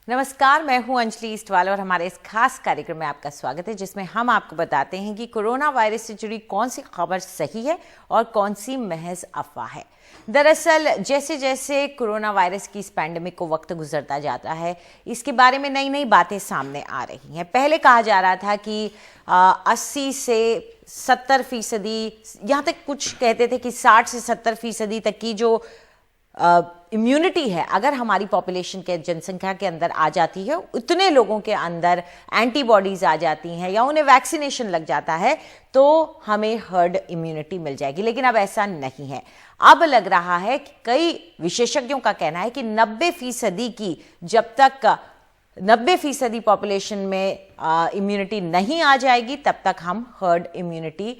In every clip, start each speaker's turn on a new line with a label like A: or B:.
A: नमस्कार, मैं हूं अंजलि ईस्टवाल और हमारे इस खास कार्यक्रम में आपका स्वागत है जिसमें हम आपको बताते हैं कि कोरोना वायरस से जुड़ी कौन सी खबर सही है और कौन सी महज अफवाह है। दरअसल जैसे जैसे कोरोना वायरस की इस पैंडेमिक को वक्त गुजरता जाता है, इसके बारे में नई नई बातें सामने आ रही हैं। पहले कहा जा रहा था कि 80 से 70%, यहाँ तक कुछ कहते थे कि 60 से 70% तक की जो इम्यूनिटी है, अगर हमारी पॉपुलेशन के जनसंख्या के अंदर आ जाती है, उतने लोगों के अंदर एंटीबॉडीज आ जाती हैं या उन्हें वैक्सीनेशन लग जाता है तो हमें हर्ड इम्यूनिटी मिल जाएगी। लेकिन अब ऐसा नहीं है। अब लग रहा है कि कई विशेषज्ञों का कहना है कि 90% की, जब तक 90% पॉपुलेशन में इम्यूनिटी नहीं आ जाएगी तब तक हम हर्ड इम्यूनिटी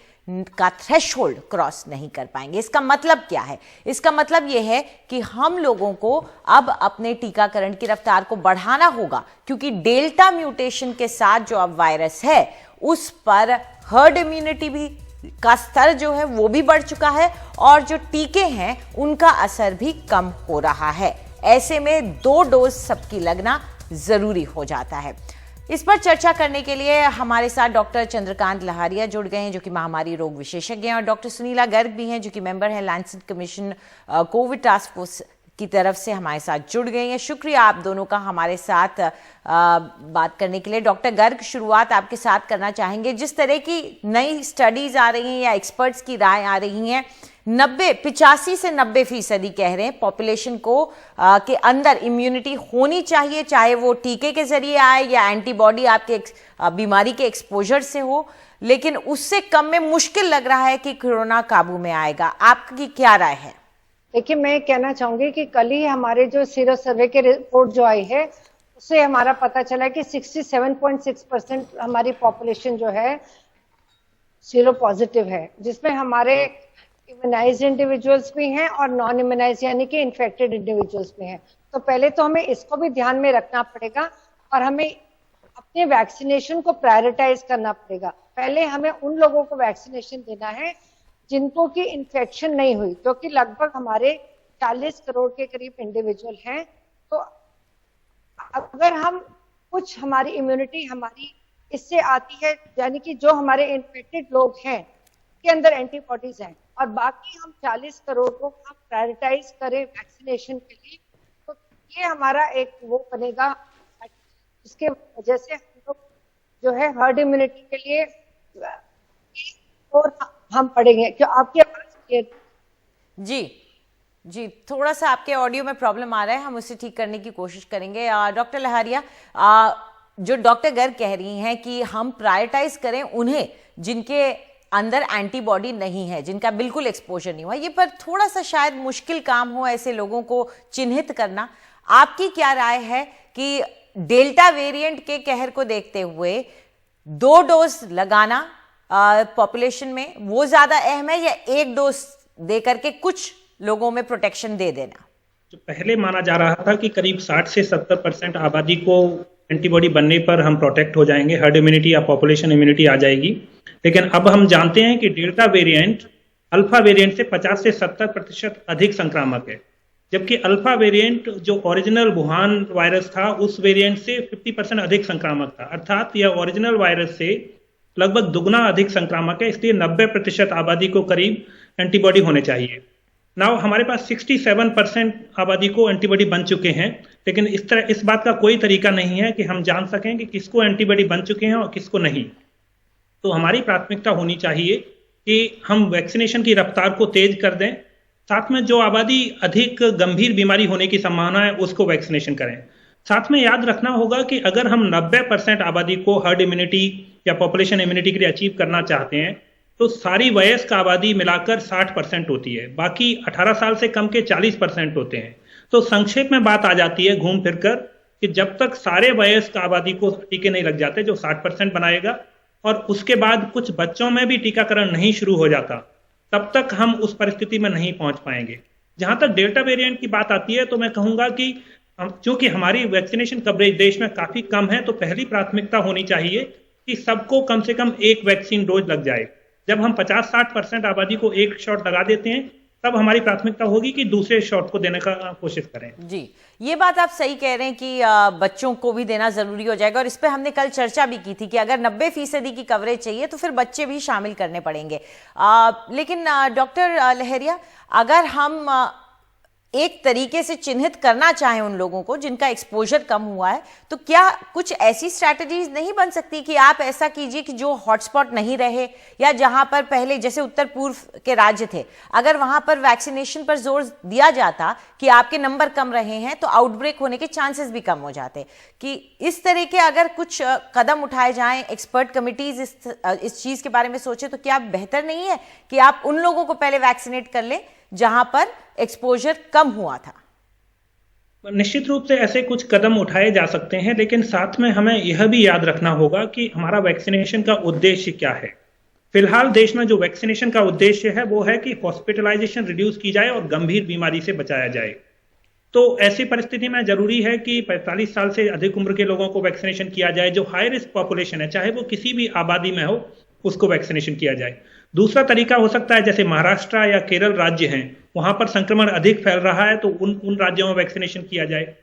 A: का थ्रेशोल्ड क्रॉस नहीं कर पाएंगे। इसका मतलब क्या है? इसका मतलब यह है कि हम लोगों को अब अपने टीकाकरण की रफ्तार को बढ़ाना होगा, क्योंकि डेल्टा म्यूटेशन के साथ जो अब वायरस है उस पर हर्ड इम्यूनिटी भी का स्तर जो है वो भी बढ़ चुका है और जो टीके हैं उनका असर भी कम हो रहा है। ऐसे में 2 डोज सबकी लगना जरूरी हो जाता है। इस पर चर्चा करने के लिए हमारे साथ डॉक्टर चंद्रकांत लहारिया जुड़ गए हैं, जो कि महामारी रोग विशेषज्ञ हैं, और डॉक्टर सुनीला गर्ग भी हैं, जो कि मेंबर हैं Lancet commission Covid task force की तरफ से हमारे साथ जुड़ गए हैं। शुक्रिया आप दोनों का हमारे साथ बात करने के लिए। डॉक्टर गर्ग, शुरुआत आपके साथ करना चाहेंगे। जिस तरह की नई स्टडीज आ रही हैं या एक्सपर्ट्स की राय आ रही हैं, 85 से 90% कह रहे हैं पॉपुलेशन को के अंदर इम्यूनिटी होनी चाहिए, चाहे वो टीके के जरिए आए या एंटीबॉडी आपके बीमारी के एक्सपोजर से हो, लेकिन उससे कम में मुश्किल लग रहा है कि कोरोना काबू में आएगा। आपकी क्या राय है?
B: देखिए, मैं कहना चाहूंगी कि कल ही हमारे जो सीरो सर्वे के रिपोर्ट जो आई है उससे हमारा पता चला कि 67.6% हमारी पॉपुलेशन जो है सीरो पॉजिटिव है, जिसमें हमारे इम्यूनाइज्ड इंडिविजुअल्स भी हैं और नॉन इम्यूनाइज्ड यानी कि इन्फेक्टेड इंडिविजुअल्स भी हैं। तो पहले तो हमें इसको भी ध्यान में रखना पड़ेगा और हमें अपने वैक्सीनेशन को प्रायोरिटाइज करना पड़ेगा। पहले हमें उन लोगों को वैक्सीनेशन देना है जिनको की इन्फेक्शन नहीं हुई, क्योंकि लगभग हमारे 40 करोड़ के करीब इंडिविजुअल हैं। तो अगर हम कुछ हमारी इम्यूनिटी हमारी इससे आती है, यानी कि जो हमारे इन्फेक्टेड लोग हैं के अंदर एंटीबॉडीज हैं, और बाकी हम 40 करोड़ को हम प्रायोरिटाइज करें वैक्सीनेशन के लिए, तो ये हमारा एक वो बनेगा जिसके वजह से हम लोग जो है हर्ड इम्यूनिटी के लिए और हम पढ़ेंगे। क्यों आपकी आवाज क्लियर?
A: जी, थोड़ा सा आपके ऑडियो में प्रॉब्लम आ रहा है, हम उसे ठीक करने की कोशिश करेंगे। डॉक्टर लहारिया, जो डॉक्टर गर्ग कह रही हैं कि हम प्रायोरिटाइज करें उन्हें जिनके अंदर एंटीबॉडी नहीं है, जिनका बिल्कुल एक्सपोजर नहीं हुआ, ये पर थोड़ा सा शायद मुश्किल काम हो ऐसे लोगों को चिन्हित करना। आपकी क्या राय है कि डेल्टा वेरिएंट के कहर को देखते हुए 2 डोज लगाना पॉपुलेशन में वो ज्यादा अहम है या 1 डोज दे करके कुछ लोगों में प्रोटेक्शन दे देना?
C: जो पहले माना जा रहा था कि करीब 60 से 70% आबादी को एंटीबॉडी बनने पर हम प्रोटेक्ट हो जाएंगे, हर्ड इम्यूनिटी या पॉपुलेशन इम्यूनिटी आ जाएगी, लेकिन अब हम जानते हैं कि डेल्टा वेरिएंट अल्फा वेरिएंट से 50 से 70% अधिक संक्रामक है, जबकि अल्फा वेरिएंट जो ओरिजिनल वुहान वायरस था उस वेरिएंट से 50% अधिक संक्रामक था। अर्थात यह ओरिजिनल वायरस से लगभग दुगना अधिक संक्रामक है, इसलिए 90% आबादी को करीब एंटीबॉडी होने चाहिए। नाउ हमारे पास 67% आबादी को एंटीबॉडी बन चुके हैं, लेकिन इस बात का कोई तरीका नहीं है कि हम जान सकें कि किसको एंटीबॉडी बन चुके हैं और किसको नहीं। तो हमारी प्राथमिकता होनी चाहिए कि हम वैक्सीनेशन की रफ्तार को तेज कर दें, साथ में जो आबादी अधिक गंभीर बीमारी होने की संभावना है उसको वैक्सीनेशन करें। साथ में याद रखना होगा कि अगर हम 90% आबादी को हर्ड इम्यूनिटी या पॉपुलेशन इम्यूनिटी के लिए अचीव करना चाहते हैं तो सारी वयस्क आबादी मिलाकर 60% होती है, बाकी 18 साल से कम के 40% होते हैं। तो संक्षेप में बात आ जाती है घूम फिर कर कि जब तक सारे वयस्क आबादी को टीके नहीं लग जाते, जो 60% बनाएगा, और उसके बाद कुछ बच्चों में भी टीकाकरण नहीं शुरू हो जाता, तब तक हम उस परिस्थिति में नहीं पहुंच पाएंगे। जहां तक डेल्टा वेरिएंट की बात आती है तो मैं कहूंगा कि चूंकि हमारी वैक्सीनेशन कवरेज देश में काफी कम है, तो पहली प्राथमिकता होनी चाहिए कि सबको कम से कम 1 वैक्सीन डोज लग जाए। जब हम 50-60% आबादी को 1 शॉट लगा देते हैं तब हमारी प्राथमिकता होगी कि दूसरे शॉट को देने का कोशिश करें।
A: जी, ये बात आप सही कह रहे हैं कि बच्चों को भी देना जरूरी हो जाएगा, और इस पे हमने कल चर्चा भी की थी कि अगर 90% की कवरेज चाहिए तो फिर बच्चे भी शामिल करने पड़ेंगे। लेकिन डॉक्टर लहरिया, अगर हम एक तरीके से चिन्हित करना चाहें उन लोगों को जिनका एक्सपोजर कम हुआ है, तो क्या कुछ ऐसी स्ट्रैटेजीज नहीं बन सकती कि आप ऐसा कीजिए कि जो हॉटस्पॉट नहीं रहे, या जहां पर पहले जैसे उत्तर पूर्व के राज्य थे, अगर वहां पर वैक्सीनेशन पर जोर दिया जाता कि आपके नंबर कम रहे हैं तो आउटब्रेक होने के चांसेस भी कम हो जाते, कि इस तरह के अगर कुछ कदम उठाए जाएं, एक्सपर्ट कमिटीज इस चीज के बारे में सोचे, तो क्या बेहतर नहीं है कि आप उन लोगों को पहले वैक्सीनेट कर लें जहां पर एक्सपोजर कम हुआ था?
C: निश्चित रूप से ऐसे कुछ कदम उठाए जा सकते हैं, लेकिन साथ में हमें यह भी याद रखना होगा कि हमारा वैक्सीनेशन का उद्देश्य क्या है। फिलहाल देश में जो वैक्सीनेशन का उद्देश्य है वो है कि हॉस्पिटलाइजेशन रिड्यूस की जाए और गंभीर बीमारी से बचाया जाए। तो ऐसी परिस्थिति में जरूरी है कि 45 साल से अधिक उम्र के लोगों को वैक्सीनेशन किया जाए, जो हाई रिस्क पॉपुलेशन है, चाहे वो किसी भी आबादी में हो, उसको वैक्सीनेशन किया जाए। दूसरा तरीका हो सकता है, जैसे महाराष्ट्र या केरल राज्य हैं, वहां पर संक्रमण अधिक फैल रहा है, तो उन राज्यों में वैक्सीनेशन किया जाए।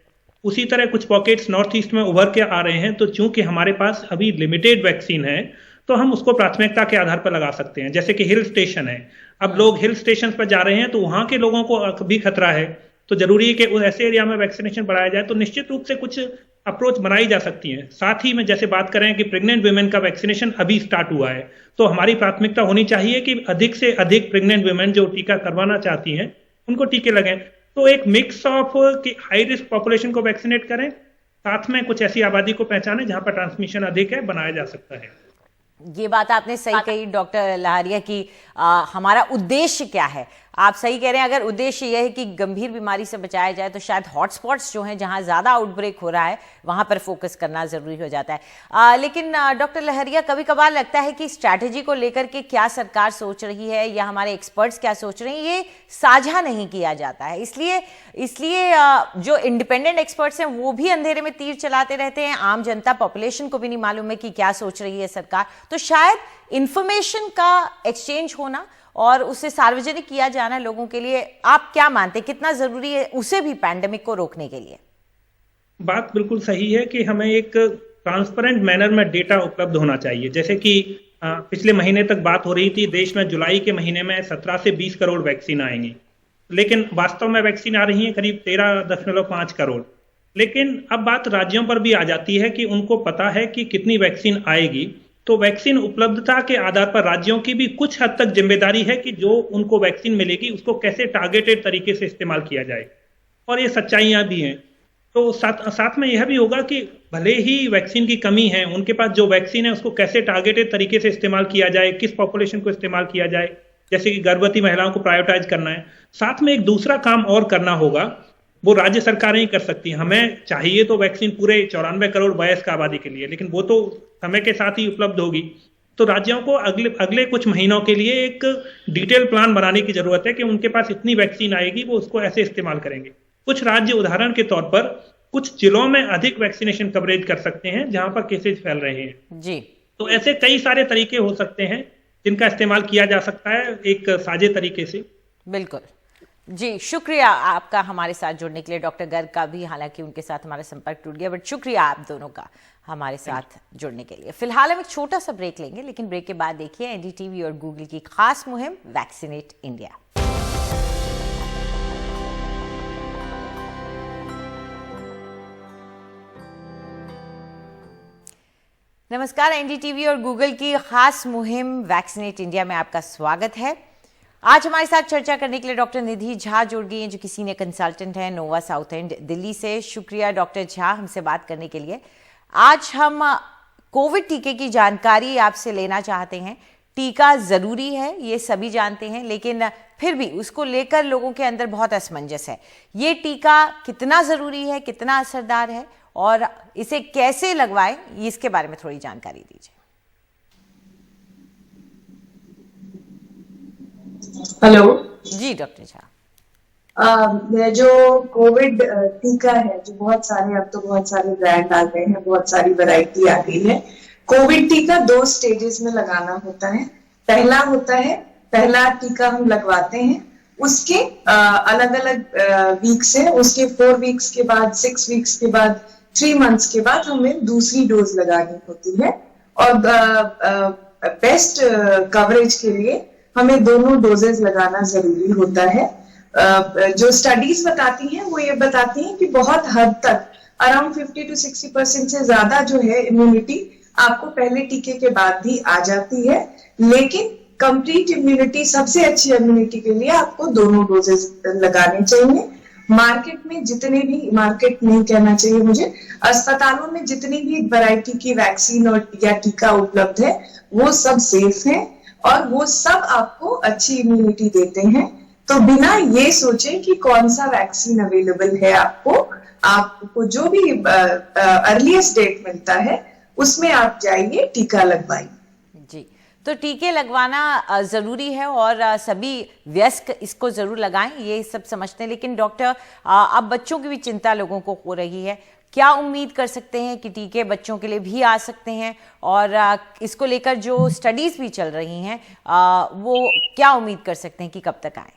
C: उसी तरह कुछ पॉकेट्स नॉर्थ ईस्ट में उभर के आ रहे हैं, तो चूंकि हमारे पास अभी लिमिटेड वैक्सीन है तो हम उसको प्राथमिकता के आधार पर लगा सकते हैं। जैसे कि हिल स्टेशन है, अब लोग हिल स्टेशन पर जा रहे हैं तो वहां के लोगों को भी खतरा है, तो जरूरी है कि ऐसे एरिया में वैक्सीनेशन बढ़ाया जाए। तो निश्चित रूप से कुछ अप्रोच बनाई जा सकती है। साथ ही में जैसे बात करें कि प्रेग्नेंट वुमेन का वैक्सीनेशन अभी स्टार्ट हुआ है, तो हमारी प्राथमिकता होनी चाहिए कि अधिक से अधिक प्रेग्नेंट वुमेन जो टीका करवाना चाहती हैं उनको टीके लगें। तो एक मिक्स ऑफ कि हाई रिस्क पॉपुलेशन को वैक्सीनेट करें, साथ में कुछ ऐसी आबादी को पहचानें जहां पर ट्रांसमिशन अधिक है, बनाया जा सकता है।
A: ये बात आपने सही कही डॉक्टर लहारिया की हमारा उद्देश्य क्या है। आप सही कह रहे हैं, अगर उद्देश्य यह है कि गंभीर बीमारी से बचाया जाए तो शायद हॉटस्पॉट्स जो हैं जहां ज्यादा आउटब्रेक हो रहा है वहां पर फोकस करना जरूरी हो जाता है। लेकिन डॉक्टर लहरिया, कभी कभार लगता है कि स्ट्रैटेजी को लेकर के क्या सरकार सोच रही है या हमारे एक्सपर्ट्स क्या सोच रहे हैं, ये साझा नहीं किया जाता है। इसलिए जो इंडिपेंडेंट एक्सपर्ट्स हैं वो भी अंधेरे में तीर चलाते रहते हैं, आम जनता पॉपुलेशन को भी नहीं मालूम है कि क्या सोच रही है सरकार। तो शायद इंफॉर्मेशन का एक्सचेंज होना और उसे सार्वजनिक किया जाना लोगों के लिए, आप क्या मानते हैं कितना जरूरी है उसे भी पैंडेमिक को रोकने के लिए?
C: बात बिल्कुल सही है कि हमें एक ट्रांसपेरेंट मैनर में डेटा उपलब्ध होना चाहिए। जैसे कि पिछले महीने तक बात हो रही थी, देश में जुलाई के महीने में 17 से 20 करोड़ वैक्सीन आएंगी, लेकिन वास्तव में वैक्सीन आ रही है करीब 13.5 करोड़। लेकिन अब बात राज्यों पर भी आ जाती है कि उनको पता है कि कितनी वैक्सीन आएगी, तो वैक्सीन उपलब्धता के आधार पर राज्यों की भी कुछ हद तक जिम्मेदारी है कि जो उनको वैक्सीन मिलेगी उसको कैसे टारगेटेड तरीके से इस्तेमाल किया जाए, और ये सच्चाइयां भी हैं। तो साथ में यह भी होगा कि भले ही वैक्सीन की कमी है, उनके पास जो वैक्सीन है उसको कैसे टारगेटेड तरीके से इस्तेमाल किया जाए, किस पॉपुलेशन को इस्तेमाल किया जाए, जैसे कि गर्भवती महिलाओं को प्रायोरिटाइज करना है। साथ में एक दूसरा काम और करना होगा, वो राज्य सरकारें ही कर सकती हैं। हमें चाहिए तो वैक्सीन पूरे 94 करोड़ वयस्क आबादी के लिए, लेकिन वो तो समय के साथ ही उपलब्ध होगी। तो राज्यों को अगले कुछ महीनों के लिए एक डिटेल प्लान बनाने की जरूरत है कि उनके पास इतनी वैक्सीन आएगी, वो उसको ऐसे इस्तेमाल करेंगे। कुछ राज्य उदाहरण के तौर पर कुछ जिलों में अधिक वैक्सीनेशन कवरेज कर सकते हैं जहां पर केसेज फैल रहे हैं
A: जी।
C: तो ऐसे कई सारे तरीके हो सकते हैं जिनका इस्तेमाल किया जा सकता है एक साझे तरीके से।
A: बिल्कुल जी, शुक्रिया आपका हमारे साथ जुड़ने के लिए। डॉक्टर गर्ग का भी हालांकि उनके साथ हमारा संपर्क टूट गया, बट शुक्रिया आप दोनों का हमारे साथ जुड़ने के लिए। फिलहाल हम एक छोटा सा ब्रेक लेंगे, लेकिन ब्रेक के बाद देखिए एनडीटीवी और गूगल की खास मुहिम वैक्सीनेट इंडिया। नमस्कार, एनडीटीवी और गूगल की खास मुहिम वैक्सीनेट इंडिया में आपका स्वागत है। आज हमारे साथ चर्चा करने के लिए डॉक्टर निधि झा जुड़ गई हैं, जो कि सीनियर कंसल्टेंट हैं नोवा साउथ एंड दिल्ली से। शुक्रिया डॉक्टर झा हमसे बात करने के लिए। आज हम कोविड टीके की जानकारी आपसे लेना चाहते हैं। टीका जरूरी है, ये सभी जानते हैं, लेकिन फिर भी उसको लेकर लोगों के अंदर बहुत असमंजस है। ये टीका कितना जरूरी है, कितना असरदार है और इसे कैसे लगवाएं, इसके बारे में थोड़ी जानकारी दीजिए।
D: हेलो
A: जी डॉक्टर झा,
D: जो कोविड टीका है, जो बहुत सारे ब्रांड आ गए हैं, बहुत सारी वैरायटी आ गई है। कोविड टीका 2 स्टेजेस में लगाना होता है। पहला टीका हम लगवाते हैं उसके अलग अलग वीक्स है, उसके 4 वीक्स के बाद, 6 वीक्स के बाद, 3 मंथ्स के बाद हमें दूसरी डोज लगानी होती है। और बेस्ट कवरेज के लिए हमें दोनों डोजेस लगाना जरूरी होता है। जो स्टडीज बताती हैं वो ये बताती हैं कि बहुत हद तक अराउंड 50 to 60% से ज्यादा जो है इम्यूनिटी आपको पहले टीके के बाद भी आ जाती है, लेकिन कंप्लीट इम्यूनिटी, सबसे अच्छी इम्यूनिटी के लिए आपको दोनों डोजेस लगाने चाहिए। मार्केट में जितने भी, मार्केट नहीं कहना चाहिए मुझे, अस्पतालों में जितनी भी वैरायटी की वैक्सीन और या टीका उपलब्ध है वो सब सेफ है और वो सब आपको अच्छी इम्यूनिटी देते हैं। तो बिना ये सोचे कि कौन सा वैक्सीन अवेलेबल है आपको जो भी अर्लीस्ट डेट मिलता है उसमें आप जाइए, टीका लगवाइए।
A: जी, तो टीके लगवाना जरूरी है और सभी वयस्क इसको जरूर लगाएं, ये सब समझते हैं। लेकिन डॉक्टर, अब बच्चों की भी चिंता लोगों को हो रही है, क्या उम्मीद कर सकते हैं कि टीके बच्चों के लिए भी आ सकते हैं? और इसको लेकर जो स्टडीज भी चल रही हैं वो क्या उम्मीद कर सकते हैं कि कब तक आए?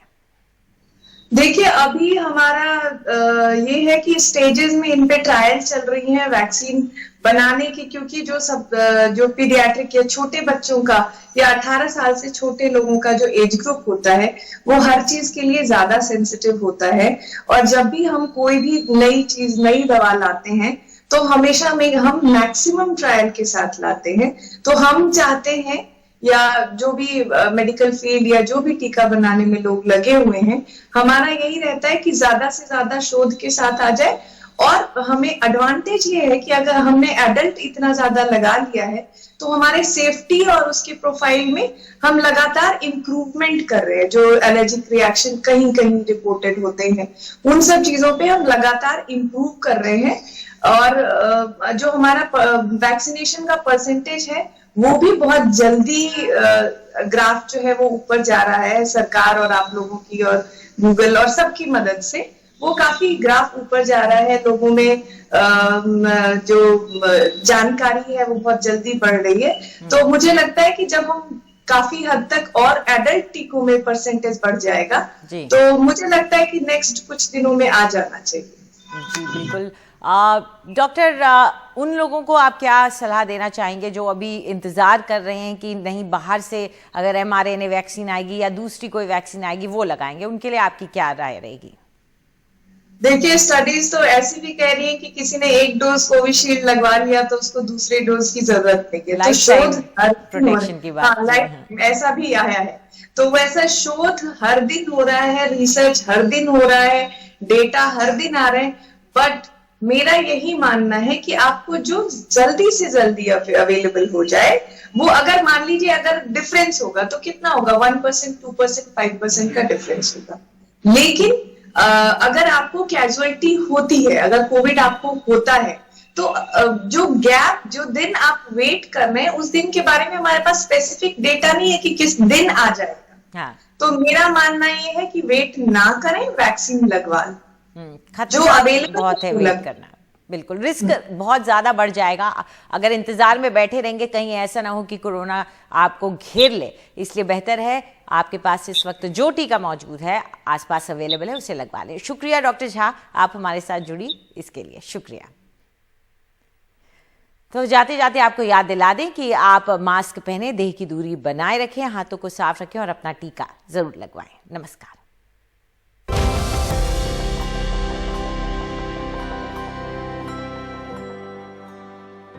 D: देखिए, अभी हमारा ये है कि स्टेजेस में इन पे ट्रायल चल रही हैं वैक्सीन बनाने की, क्योंकि जो पीडियाट्रिक या छोटे बच्चों का या 18 साल से छोटे लोगों का जो एज ग्रुप होता है वो हर चीज के लिए ज्यादा सेंसिटिव होता है। और जब भी हम कोई भी नई चीज, नई दवा लाते हैं तो हमेशा हम मैक्सिमम ट्रायल के साथ लाते हैं। तो हम चाहते हैं, या जो भी मेडिकल फील्ड या जो भी टीका बनाने में लोग लगे हुए हैं, हमारा यही रहता है कि ज्यादा से ज्यादा शोध के साथ आ जाए। और हमें एडवांटेज ये है कि अगर हमने एडल्ट इतना ज्यादा लगा लिया है तो हमारे सेफ्टी और उसके प्रोफाइल में हम लगातार इम्प्रूवमेंट कर रहे हैं। जो एलर्जिक रिएक्शन कहीं कहीं रिपोर्टेड होते हैं उन सब चीजों पे हम लगातार इम्प्रूव कर रहे हैं। और जो हमारा वैक्सीनेशन का परसेंटेज है वो भी बहुत जल्दी ग्राफ जो है वो ऊपर जा रहा है, सरकार और आप लोगों की और गूगल और सबकी मदद से वो काफी ग्राफ ऊपर जा रहा है। लोगों में जो जानकारी है वो बहुत जल्दी बढ़ रही है। तो मुझे लगता है कि जब हम काफी हद तक और एडल्ट टीकों में परसेंटेज बढ़ जाएगा तो मुझे लगता है कि नेक्स्ट कुछ दिनों में आ जाना चाहिए।
A: जी बिल्कुल। डॉक्टर, उन लोगों को आप क्या सलाह देना चाहेंगे जो अभी इंतजार कर रहे हैं कि नहीं बाहर से अगर mRNA वैक्सीन आएगी या दूसरी कोई वैक्सीन आएगी वो लगाएंगे, उनके लिए आपकी क्या राय रहेगी?
D: देखिए, स्टडीज तो ऐसी भी कह रही है कि किसी ने 1 डोज कोविशील्ड लगवा लिया तो उसको दूसरे डोज की जरूरत नहीं है। तो शोध
A: प्रोटेक्शन की बात
D: ऐसा भी आया है। तो वैसा शोध हर दिन हो रहा है, रिसर्च हर दिन हो रहा है, डेटा हर दिन आ रहे हैं। बट मेरा यही मानना है कि आपको जो जल्दी से जल्दी अवेलेबल हो जाए वो, अगर मान लीजिए अगर डिफरेंस होगा तो कितना होगा, 1%, 2%, 5% का डिफरेंस होगा। लेकिन अगर आपको कैजुअलिटी होती है, अगर कोविड आपको होता है तो जो गैप, जो दिन आप वेट कर रहे हैं उस दिन के बारे में हमारे पास स्पेसिफिक डेटा नहीं है कि किस दिन आ जाएगा।
A: हाँ।
D: तो मेरा मानना ये है कि वेट ना करें, वैक्सीन लगवा लें।
A: जो अवेलेबल बहुत है वेट करना, बिल्कुल रिस्क बहुत ज्यादा बढ़ जाएगा अगर इंतजार में बैठे रहेंगे, कहीं ऐसा ना हो कि कोरोना आपको घेर ले। इसलिए बेहतर है आपके पास इस वक्त जो टीका मौजूद है आसपास अवेलेबल है उसे लगवा लें। शुक्रिया डॉक्टर झा, आप हमारे साथ जुड़ी इसके लिए शुक्रिया। तो जाते जाते आपको याद दिला दें कि आप मास्क पहने, देह की दूरी बनाए रखें, हाथों को साफ रखें और अपना टीका जरूर लगवाएं। नमस्कार।